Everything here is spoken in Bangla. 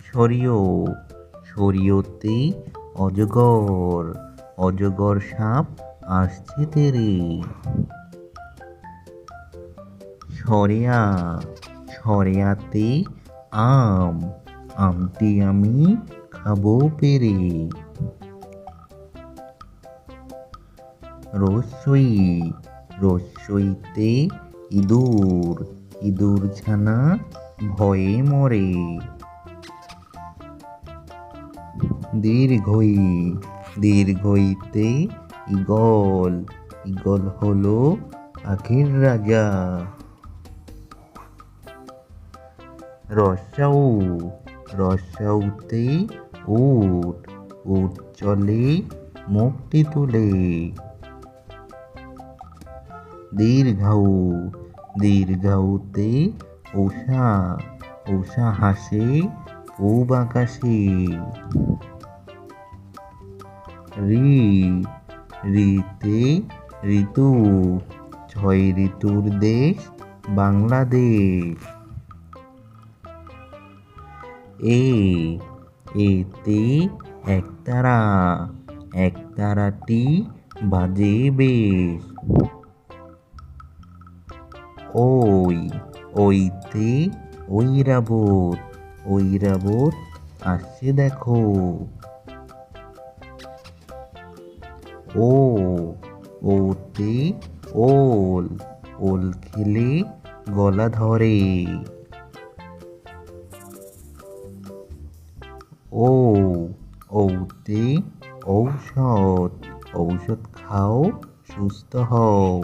সরিও সরিওতে অজগর অজগর সাপ আসছে তেরে। সরেয়া সরেয়াতে আম আমটি আমি খাবো পেরে। রস্যই রস্যইতে ইঁদুর ইঁদুর ছানা ভয়ে মরে। দীর্ঘই দীর্ঘইতে ঈগল ঈগল হলো পাখির রাজা। রস্যাউ রস্যাউতে উট উট চলে মুখটি তুলে। দীর্ঘাউ দীর্ঘাউতে উষা উষা হাসে পূব আকাশে। রি রিতে ঋতু ছয় ঋতুর দেশ বাংলাদেশ। এতে একতারা একতারাটি বাজে বেশ। ওইতে ঐরাবত ঐরাবত আসছে দেখো। ওতে ওল ওল খেলে গলা ধরে। ওতে ঔষধ ঔষধ খাও সুস্থ হও।